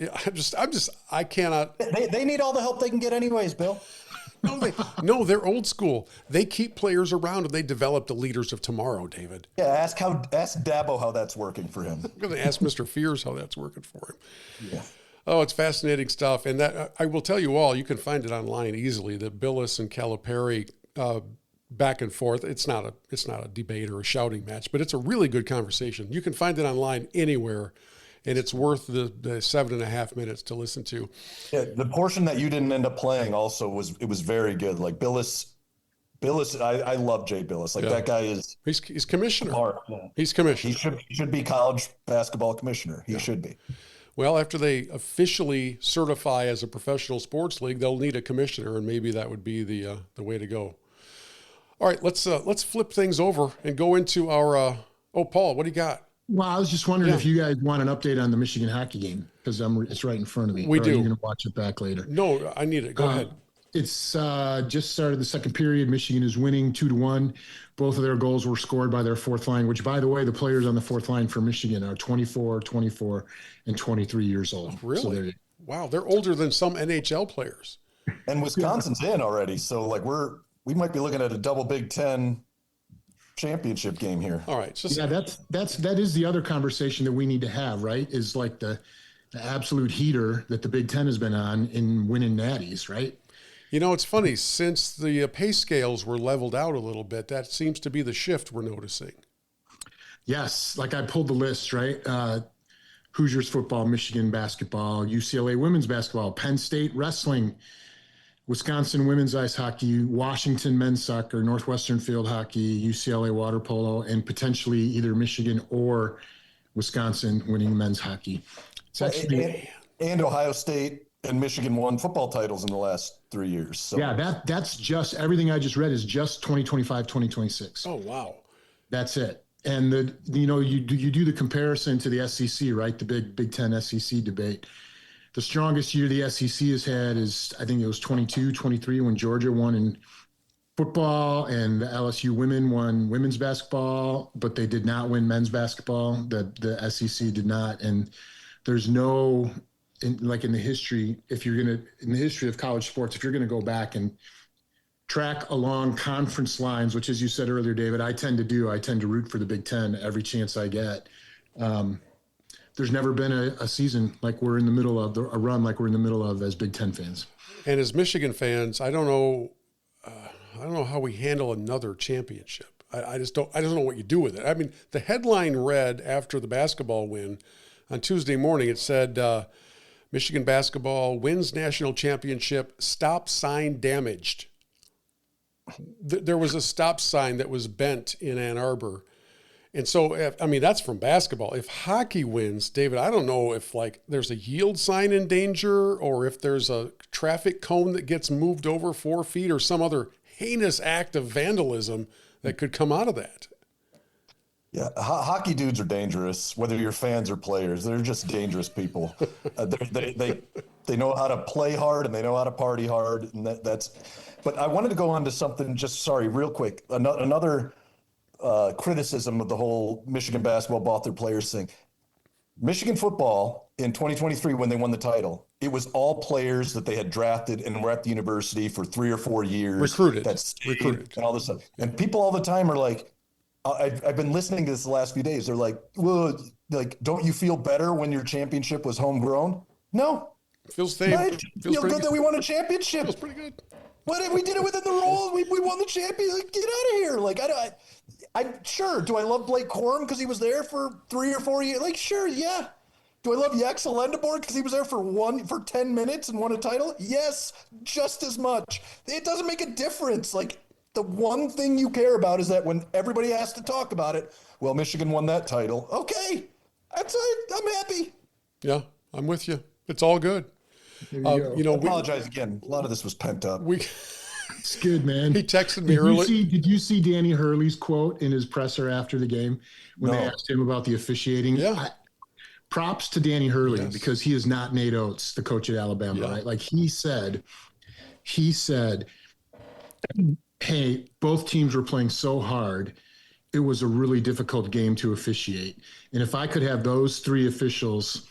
I cannot. They need all the help they can get anyways, Bill. No, they're old school. They keep players around and they develop the leaders of tomorrow, David. Yeah, ask Dabo how that's working for him. I'm going to ask Mr. Fears how that's working for him. Yeah. Oh, it's fascinating stuff. And that I will tell you all, you can find it online easily, the Billis and Calipari back and forth. It's not a debate or a shouting match, but it's a really good conversation. You can find it online anywhere, and it's worth the 7.5 minutes to listen to. Yeah, the portion that you didn't end up playing also was very good. Like Billis, I love Jay Billis. Like that guy is. He's commissioner. Smart. Yeah. He's commissioner. He should be college basketball commissioner. He should be. Well, after they officially certify as a professional sports league, they'll need a commissioner, and maybe that would be the way to go. All right, let's flip things over and go into our. Paul, what do you got? Well, I was just wondering if you guys want an update on the Michigan hockey game because it's right in front of me. We do. You're going to watch it back later. No, I need it. Go ahead. It's just started the second period. Michigan is winning 2-1. Both of their goals were scored by their fourth line, which, by the way, the players on the fourth line for Michigan are 24, 24, and 23 years old. Oh, really? So wow, they're older than some NHL players. And Wisconsin's in already, so like we might be looking at a double Big Ten championship game here. All right. That is the other conversation that we need to have, right? Is like the absolute heater that the Big Ten has been on in winning natties, right? It's funny, since the pay scales were leveled out a little bit, that seems to be the shift we're noticing. Yes, like I pulled the list, right? Hoosiers football, Michigan basketball, UCLA women's basketball, Penn State wrestling, Wisconsin women's ice hockey, Washington men's soccer, Northwestern field hockey, UCLA water polo, and potentially either Michigan or Wisconsin winning men's hockey. It's actually and Ohio State and Michigan won football titles in the last 3 years. So. Yeah, that's just everything I just read is just 2025, 2026. Oh, wow. That's it. And you do the comparison to the SEC, right? The Big Ten SEC debate. The strongest year the SEC has had is, I think it was 22, 23 when Georgia won in football and the LSU women won women's basketball, but they did not win men's basketball. The SEC did not. And there's no, in the history of college sports, if you're going to go back and track along conference lines, which, as you said earlier, David, I tend to root for the Big Ten every chance I get. There's never been a season like we're in the middle of, a run like we're in the middle of as Big Ten fans. And as Michigan fans, I don't know how we handle another championship. I just don't know what you do with it. I mean, the headline read after the basketball win on Tuesday morning, it said, Michigan basketball wins national championship, stop sign damaged. There was a stop sign that was bent in Ann Arbor, And so, that's from basketball. If hockey wins, David, I don't know if there's a yield sign in danger or if there's a traffic cone that gets moved over 4 feet or some other heinous act of vandalism that could come out of that. Yeah, hockey dudes are dangerous, whether you're fans or players. They're just dangerous people. They know how to play hard and they know how to party hard. And that's. But I wanted to go on to something, real quick. Another criticism of the whole Michigan basketball bought their players thing. Michigan football in 2023, when they won the title, it was all players that they had drafted and were at the university for 3 or 4 years. Recruited. And all this stuff. And people all the time are like, I've been listening to this the last few days. They're like, well, don't you feel better when your championship was homegrown? No. Feels good that we won a championship. Feels pretty good. What we did it within the rules. We won the championship. Get out of here. I'm sure. Do I love Blake Corum because he was there for 3 or 4 years? Sure, yeah. Do I love Yaxel Lendeborg because he was there for 10 minutes and won a title? Yes, just as much. It doesn't make a difference. The one thing you care about is that when everybody has to talk about it, well, Michigan won that title. Okay, that's it. I'm happy. Yeah, I'm with you. It's all good. I apologize again. A lot of this was pent up. It's good, man. He texted me earlier. Did you see Danny Hurley's quote in his presser after the game when they asked him about the officiating? Yeah. Props to Danny Hurley because he is not Nate Oates, the coach at Alabama, right? He said, hey, both teams were playing so hard. It was a really difficult game to officiate. And if I could have those 3 officials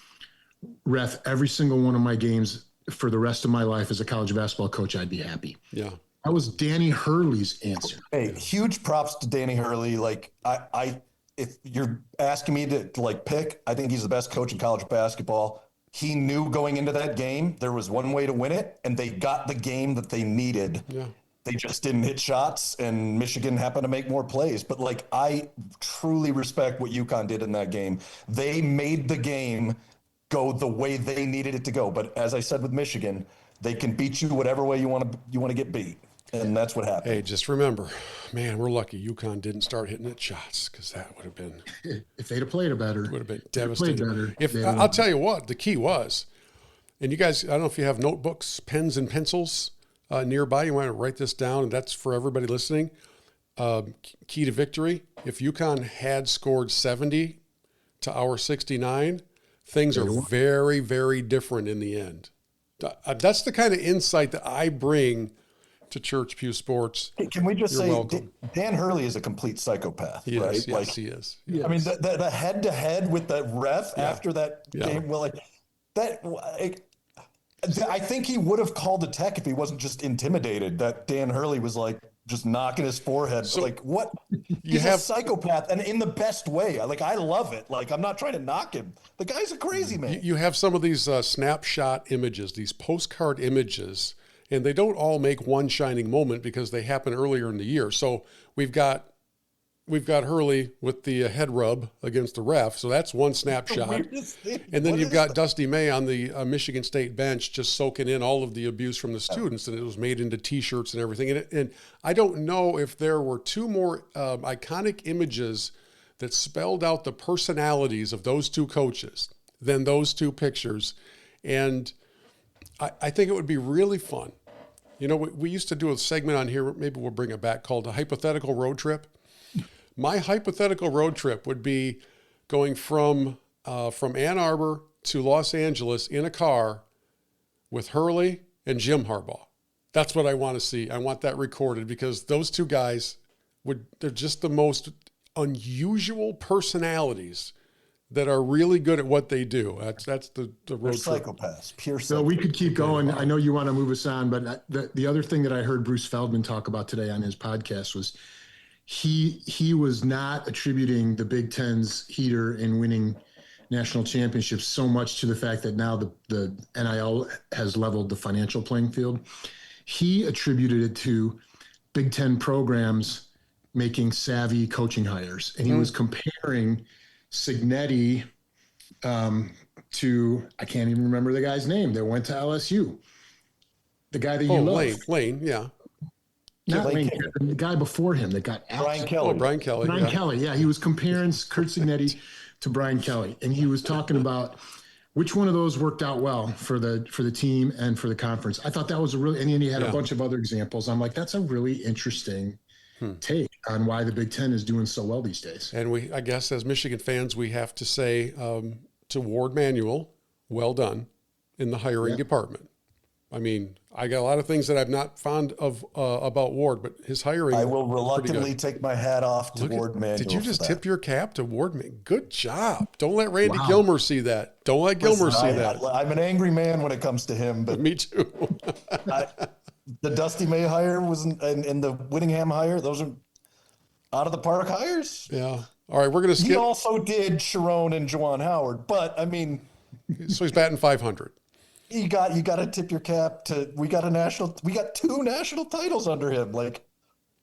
ref every single one of my games for the rest of my life as a college basketball coach, I'd be happy. Yeah. That was Danny Hurley's answer. Hey, huge props to Danny Hurley. If you're asking me to pick, I think he's the best coach in college basketball. He knew going into that game, there was one way to win it, and they got the game that they needed. Yeah. They just didn't hit shots, and Michigan happened to make more plays. But I truly respect what UConn did in that game. They made the game go the way they needed it to go. But as I said with Michigan, they can beat you whatever way you want to get beat, and that's what happened. Hey, just remember, man, we're lucky UConn didn't start hitting at shots because that would have been. If they'd have played it better, it would have been devastating. I'll tell you what, the key was, and you guys, I don't know if you have notebooks, pens, and pencils nearby. You want to write this down, and that's for everybody listening. Key to victory: if UConn had scored 70 to our 69. Things are very, very different in the end. That's the kind of insight that I bring to Church Pew Sports. Hey, can we just Dan Hurley is a complete psychopath, right? Yes, he is. Yes. I mean, the head-to-head with the ref after that game, I think he would have called a tech if he wasn't just intimidated that Dan Hurley was just knocking his forehead. So, what? He's a psychopath, and in the best way. I love it. I'm not trying to knock him. The guy's a crazy man. You have some of these snapshot images, these postcard images, and they don't all make one shining moment because they happen earlier in the year. So we've got Hurley with the head rub against the ref. So that's one snapshot. And then you've got Dusty May on the Michigan State bench just soaking in all of the abuse from the students, and it was made into T-shirts and everything. And I don't know if there were 2 more iconic images that spelled out the personalities of those 2 coaches than those 2 pictures. And I think it would be really fun. We used to do a segment on here, maybe we'll bring it back, called a hypothetical road trip. My hypothetical road trip would be going from Ann Arbor to Los Angeles in a car with Hurley and Jim Harbaugh. That's what I want to see. I want that recorded because those 2 guys they're just the most unusual personalities that are really good at what they do. That's the road trip. Psychopaths, pure psychopaths. So we could keep going. I know you want to move us on, but the other thing that I heard Bruce Feldman talk about today on his podcast was he was not attributing the Big Ten's heater in winning national championships so much to the fact that now the NIL has leveled the financial playing field. He attributed it to Big Ten programs making savvy coaching hires. And he was comparing Signetti to, I can't even remember the guy's name that went to LSU. The guy that you love. Lane, yeah. Not Wayne, the guy before him that got out. Brian Kelly. Oh, Brian Kelly. Brian Kelly, yeah. He was comparing Kurt Signetti to Brian Kelly. And he was talking about which one of those worked out well for the team and for the conference. I thought that was and then he had a bunch of other examples. I'm like, that's a really interesting take on why the Big Ten is doing so well these days. And I guess as Michigan fans, we have to say to Ward Manuel, well done in the hiring department. I mean, I got a lot of things that I'm not fond of about Ward, but his hiring. I will reluctantly take my hat off to Ward Manuel. Did you just tip your cap to Ward Manuel? Good job. Don't let Randy Gilmer see that. Don't let Gilmer see that. I'm an angry man when it comes to him, but me too. The Dusty May hire and the Whittingham hire, those are out of the park hires. Yeah. All right, we're going to skip. He also did Sharon and Juwan Howard, but I mean, so he's batting 500. You got to tip your cap to. We got 2 national titles under him. Like,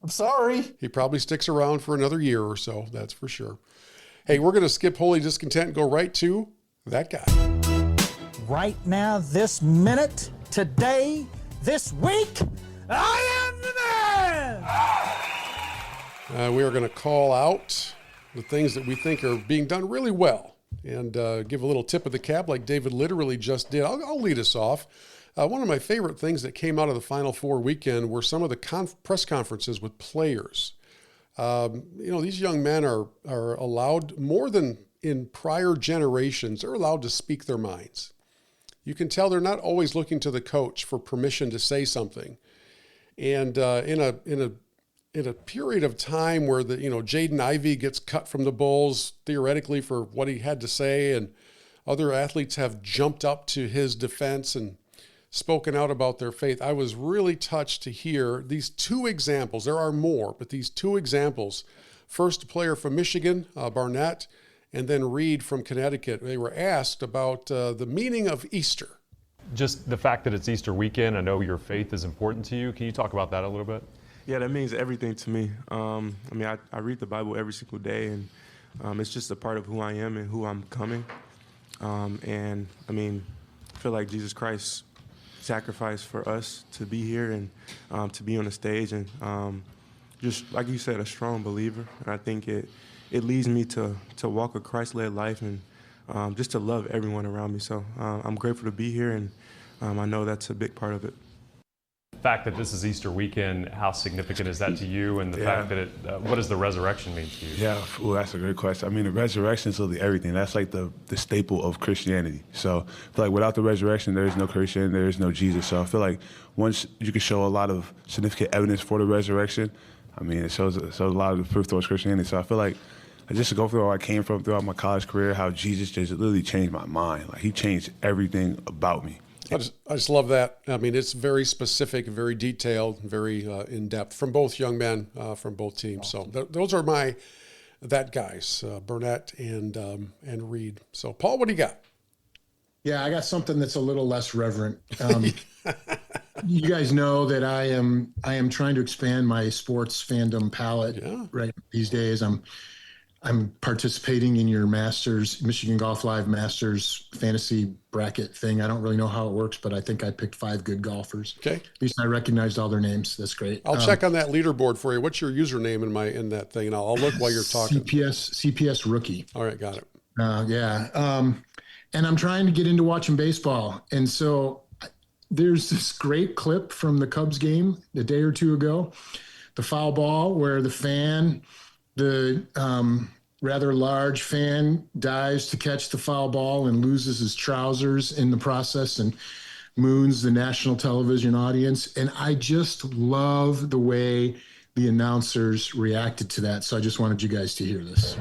I'm sorry. He probably sticks around for another year or so. That's for sure. Hey, we're going to skip Holy Discontent and go right to that guy. Right now, this minute, today, this week, I am the man. We are going to call out the things that we think are being done really well. And give a little tip of the cap like David literally just did. I'll lead us off. One of my favorite things that came out of the Final Four weekend were some of the press conferences with players. These young men are allowed, more than in prior generations, they're allowed to speak their minds. You can tell they're not always looking to the coach for permission to say something. And in a period of time where Jaden Ivey gets cut from the Bulls theoretically for what he had to say, and other athletes have jumped up to his defense and spoken out about their faith, I was really touched to hear these 2 examples. There are more, but these 2 examples. First, a player from Michigan, Barnett, and then Reed from Connecticut. They were asked about the meaning of Easter. Just the fact that it's Easter weekend, I know your faith is important to you. Can you talk about that a little bit? Yeah, that means everything to me. I read the Bible every single day, and it's just a part of who I am and who I'm becoming. I feel like Jesus Christ sacrificed for us to be here and to be on the stage, and just like you said, a strong believer. And I think it leads me to walk a Christ-led life and just to love everyone around me. So I'm grateful to be here, and I know that's a big part of it. The fact that this is Easter weekend, how significant is that to you? And the fact that what does the resurrection mean to you? Yeah, well, that's a great question. I mean, the resurrection is really everything. That's like the staple of Christianity. So I feel like without the resurrection, there is no Christian, there is no Jesus. So I feel like once you can show a lot of significant evidence for the resurrection, I mean, it shows a lot of the proof towards Christianity. So I feel like just to go through where I came from throughout my college career, how Jesus just literally changed my mind. Like, he changed everything about me. I just love that. I mean, it's very specific, very detailed, very in-depth from both young men, from both teams. So those are that guys, Burnett and Reed. So, Paul, what do you got? Yeah, I got something that's a little less reverent. You guys know that I am trying to expand my sports fandom palette right these days. I'm participating in your Masters, Michigan Golf Live Masters fantasy bracket thing. I don't really know how it works, but I think I picked 5 good golfers. Okay. At least I recognized all their names. That's great. I'll check on that leaderboard for you. What's your username in that thing? And I'll look while you're talking. CPS rookie. All right, got it. And I'm trying to get into watching baseball. And so there's this great clip from the Cubs game a day or two ago, the foul ball where the rather large fan dives to catch the foul ball and loses his trousers in the process and moons the national television audience. And I just love the way the announcers reacted to that. So I just wanted you guys to hear this.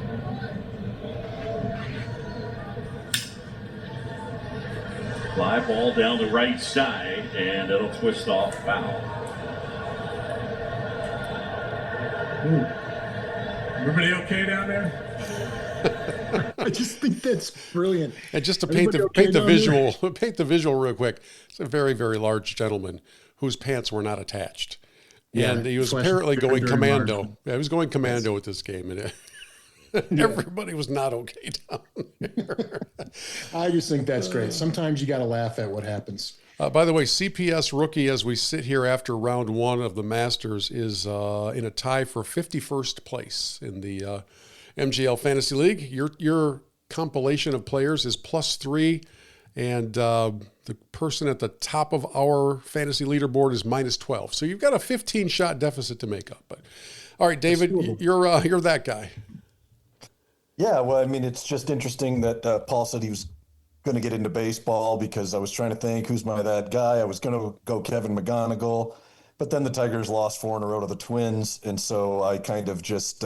Fly ball down the right side, and it'll twist off foul. Everybody okay down there? I just think that's brilliant. And just to paint the visual real quick, it's a very, very large gentleman whose pants were not attached. Yeah, and he was apparently going commando. Yeah, he was going commando with this game. And everybody was not okay down there. I just think that's great. Sometimes you got to laugh at what happens. By the way, CPS rookie, as we sit here after round one of the Masters, is in a tie for 51st place in the MGL Fantasy League. Your compilation of players is +3, and the person at the top of our fantasy leaderboard is -12. So you've got a 15-shot deficit to make up. But all right, David, you're that guy. Yeah, well, I mean, it's just interesting that Paul said he was going to get into baseball, because I was trying to think who's that guy. I was going to go Kevin McGonigal, but then the Tigers lost 4 in a row to the Twins, and so I kind of just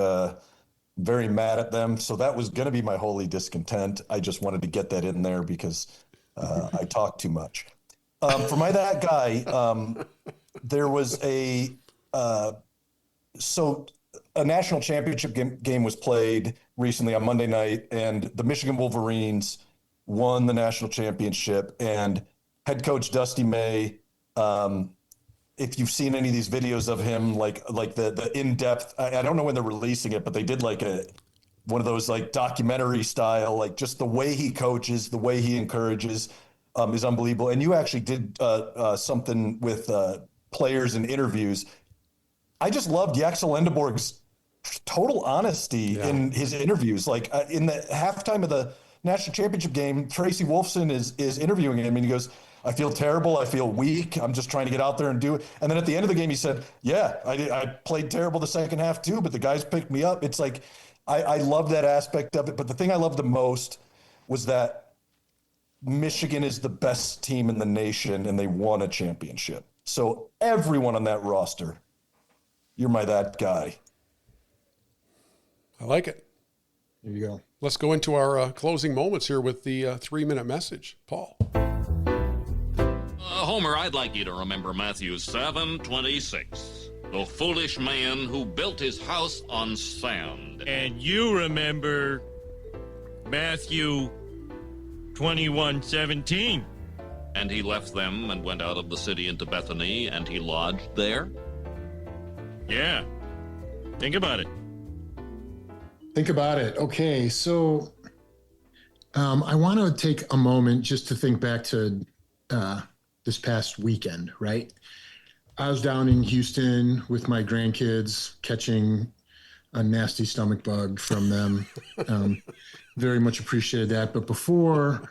very mad at them. So that was going to be my holy discontent. I just wanted to get that in there because I talk too much. For that guy, there was a national championship game was played recently on Monday night, and the Michigan Wolverines won the national championship. And head coach Dusty May, if you've seen any of these videos of him, like the in-depth, I don't know when they're releasing it, but they did like one of those like documentary style, like just the way he coaches, the way he encourages is unbelievable. And you actually did something with players and interviews. I just loved Yaxel Endeborg's total honesty in his interviews. Like in the halftime of the national championship game, Tracy Wolfson is interviewing him, and he goes, "I feel terrible. I feel weak. I'm just trying to get out there and do it." And then at the end of the game, he said, "Yeah, I played terrible the second half too, but the guys picked me up." It's like, I love that aspect of it. But the thing I loved the most was that Michigan is the best team in the nation, and they won a championship. So everyone on that roster, you're that guy. I like it. There you go. Let's go into our closing moments here with the 3-minute message. Paul. Homer, I'd like you to remember Matthew 7:26. The foolish man who built his house on sand. And you remember Matthew 21:17. And he left them and went out of the city into Bethany, and he lodged there? Yeah. Think about it. Think about it. Okay, so I want to take a moment just to think back to this past weekend, right? I was down in Houston with my grandkids, catching a nasty stomach bug from them. Very much appreciated that. But before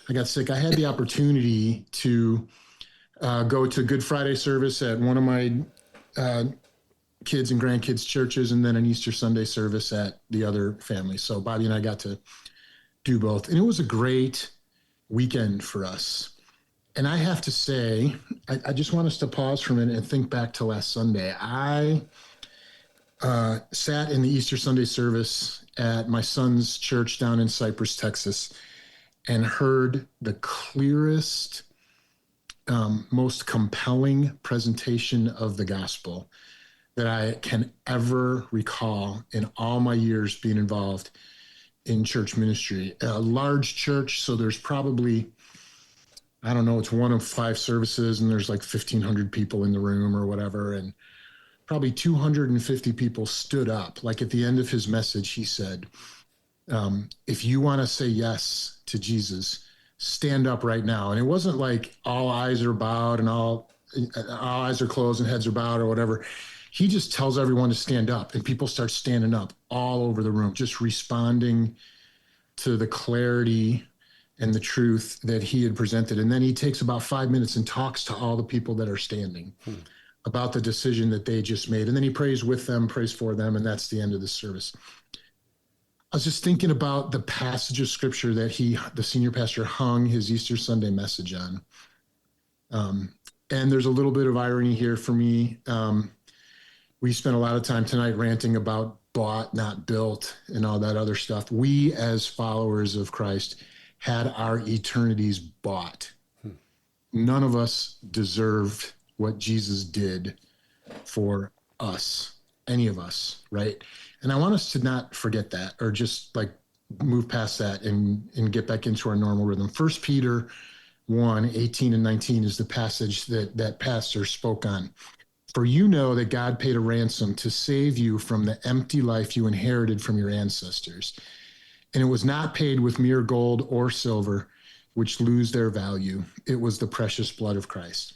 I got sick, I had the opportunity to go to Good Friday service at one of my kids and grandkids churches, and then an Easter Sunday service at the other family. So Bobby and I got to do both, and it was a great weekend for us. And I have to say, I just want us to pause for a minute and think back to last Sunday. I sat in the Easter Sunday service at my son's church down in Cypress, Texas, and heard the clearest, most compelling presentation of the gospel that I can ever recall in all my years being involved in church ministry. A large church, so there's probably, I don't know, it's one of 5 services, and there's like 1,500 people in the room or whatever, and probably 250 people stood up. Like at the end of his message, he said, if you want to say yes to Jesus, stand up right now. And it wasn't like all eyes are bowed and all eyes are closed and heads are bowed or whatever. He just tells everyone to stand up, and people start standing up all over the room, just responding to the clarity and the truth that he had presented. And then he takes about 5 minutes and talks to all the people that are standing about the decision that they just made. And then he prays with them, prays for them, and that's the end of the service. I was just thinking about the passage of scripture that the senior pastor, hung his Easter Sunday message on. And there's a little bit of irony here for me. We spent a lot of time tonight ranting about bought, not built, and all that other stuff. We, as followers of Christ, had our eternities bought. None of us deserved what Jesus did for us, any of us, right? And I want us to not forget that, or just like move past that and get back into our normal rhythm. 1 Peter 1:18 and 19 is the passage that pastor spoke on. For you know that God paid a ransom to save you from the empty life you inherited from your ancestors. And it was not paid with mere gold or silver, which lose their value. It was the precious blood of Christ.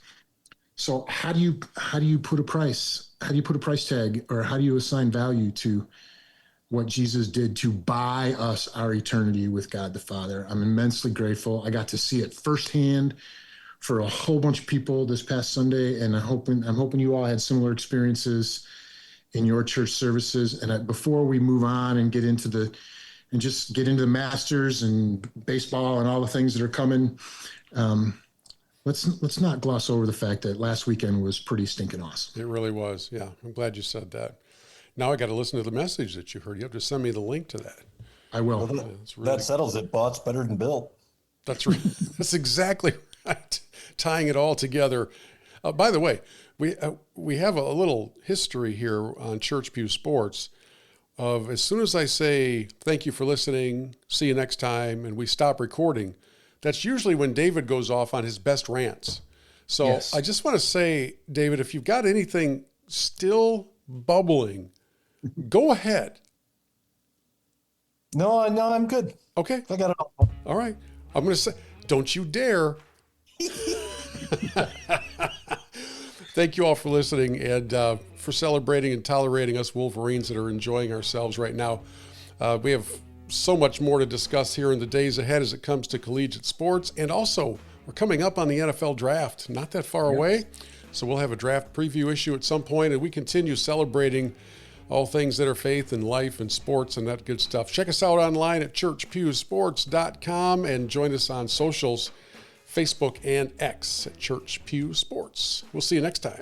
So how do you put a price? How do you put a price tag, or how do you assign value to what Jesus did to buy us our eternity with God the Father? I'm immensely grateful. I got to see it firsthand for a whole bunch of people this past Sunday, and I'm hoping you all had similar experiences in your church services. And before we move on and get into the Masters and baseball and all the things that are coming, let's not gloss over the fact that last weekend was pretty stinking awesome. It really was. Yeah, I'm glad you said that. Now I got to listen to the message that you heard. You have to send me the link to that. I will. Well, that settles it. Bought's better than built. That's right. That's exactly right. Tying it all together. By the way, we have a little history here on Church Pew Sports of, as soon as I say, thank you for listening, see you next time, and we stop recording, that's usually when David goes off on his best rants. So yes. I just want to say, David, if you've got anything still bubbling, go ahead. No, I'm good. Okay. I got it all. All right. I'm going to say, don't you dare. Thank you all for listening and for celebrating and tolerating us Wolverines that are enjoying ourselves right now. We have so much more to discuss here in the days ahead as it comes to collegiate sports. And also, we're coming up on the NFL draft, not that far away. So we'll have a draft preview issue at some point, and we continue celebrating all things that are faith and life and sports and that good stuff. Check us out online at churchpewsports.com and join us on socials, Facebook and X at Church Pew Sports. We'll see you next time.